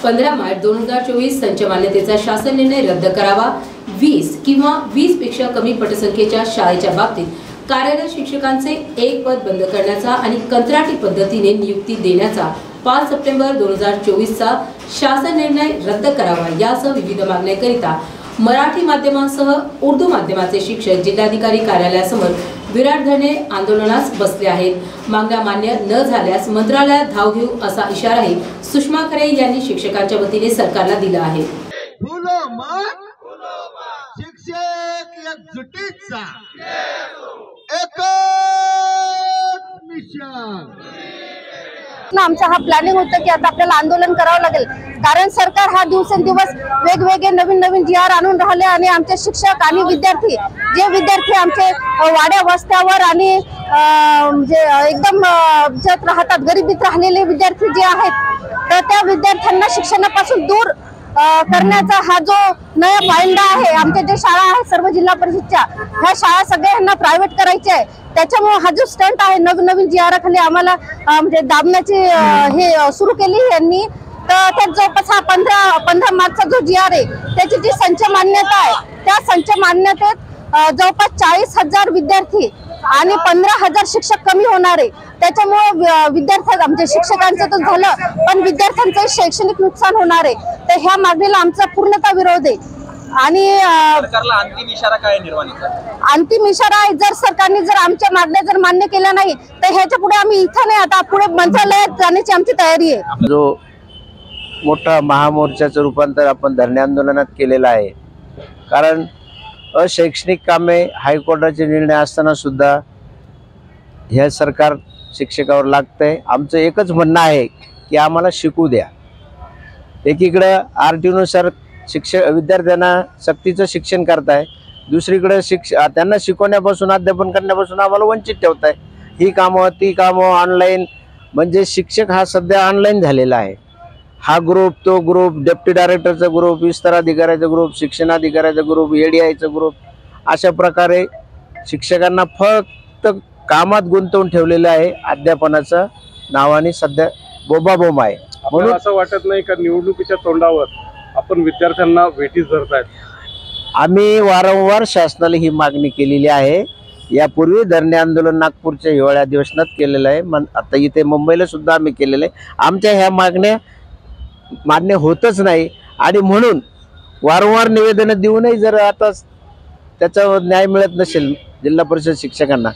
15 मार्च 2024 संच मान्यतेचा शासन निर्णय रद्द करावा। 20 किंवा 20 पेक्षा कमी पटसंख्येच्या शाळेच्या बाबतीत कार्यरत शिक्षकांचे एक पद बंद करण्याचा आणि कंत्राटी पद्धतीने नियुक्ती देण्याचा 5 सप्टेंबर 2024 चा शासन निर्णय रद्द करावा यासह विविध मागण्यांकरिता मराठी माध्यमांसह उर्दू माध्यमाचे शिक्षक जिल्हाधिकारी कार्यालयासमोर विराट धरणे आंदोलनास बसले आहेत। मागण्या मान्य न झाल्यास मंत्रालयात धाव घेऊ असा इशाराही सुषमा खरे यांनी शिक्षकांच्या वतीने सरकारला दिला आहे। शिक्षक एकजुटीचा आमचा हा प्लॅनिंग होतं की आता आपल्याला आंदोलन करावं लागेल, कारण सरकार हा दिवसेंदिवस वेगवेगळे नवीन जीआर आणून राहिले आणि आमचे शिक्षक आणि विद्यार्थी आमचे वाड्या वस्त्यावर आणि एकदम ज्यात राहतात गरिबीत राहिलेले विद्यार्थी जे आहेत तर त्या विद्यार्थ्यांना शिक्षणापासून दूर करण्याचा हा जो नया पायंडा आहे। आमच्या जे शाळा आहेत सर्व जिल्हा परिषदच्या ह्या शाळा सगळ्यांना प्रायव्हेट करायचे आहे, त्याच्यामुळे हा जो स्टंट आहे नवीन जीआर खाली आम्हाला म्हणजे दाबण्याची हे सुरू केली यांनी। तर त्यात जवळपास हा 15 मार्चचा जो जीआर आहे त्याची जी संच मान्यता आहे त्या संच मान्यतेत जवळपास 40,000 विद्यार्थी आणि 15,000 शिक्षक कमी होणार आहे। त्याच्यामुळे विद्यार्थ्यांचं आमच्या शिक्षकांचं तर झालं पण विद्यार्थ्यांचं शैक्षणिक नुकसान होणार आहे। तर ह्या मागणीला आमचा पूर्णतः विरोध आहे आणि सरकारला अंतिम इशारा काय निर्माणीचा? अंतिम इशारा आहे, जर सरकारने जर आमच्या मागण्या जर मान्य केल्या नाही तर ह्याच्या पुढे आम्ही इथं नाही, आता पुढे मंत्रालयात जाण्याची आमची तयारी आहे। जो मोठा महामोर्चाचं रूपांतर आपण धरणे आंदोलनात केलेलं आहे, कारण अशैक्षणिक कामे हायकोर्टाचे निर्णय असताना सुद्धा हे सरकार शिक्षकावर लागतंय। आमचं एकच म्हणणं आहे की आम्हाला शिकू द्या। एकीकडे RTO नुसार विद्यार्थ्यांना सक्तीचं शिक्षण करताय, दुसरीकडे त्यांना शिकवण्यापासून अध्यापन करण्यापासून आम्हाला वंचित ठेवताय। ही कामं ती कामं ऑनलाईन, म्हणजे शिक्षक हा सध्या ऑनलाईन झालेला आहे। हा ग्रुप तो ग्रुप, डेप्टी डायरेक्टरचा ग्रुप, विस्तार अधिकाऱ्याचा ग्रुप, शिक्षणाधिकाऱ्याचा ग्रुप, ADIचा ग्रुप, अशा प्रकारे शिक्षकांना फक्त कामात गुंतवून ठेवलेलं आहे। अध्यापनाच्या नावाने सध्या बोंबाबोंब आहे। म्हणून असं वाटत नाही का निवडणुकीच्या तोंडावर आपण विद्यार्थ्यांना वेठीस धरतायत? आम्ही वारंवार शासनाला ही मागणी केलेली आहे। यापूर्वी धरणे आंदोलन नागपूरच्या हिवाळी अधिवेशनात केलेलं आहे, आता इथे मुंबईला सुद्धा आम्ही केलेलं आहे। आमच्या ह्या मागण्या मान्य होतच नाही आणि म्हणून वारंवार निवेदन देऊनही जर आता त्याचा न्याय मिळत नसेल जिल्हा परिषद शिक्षकांना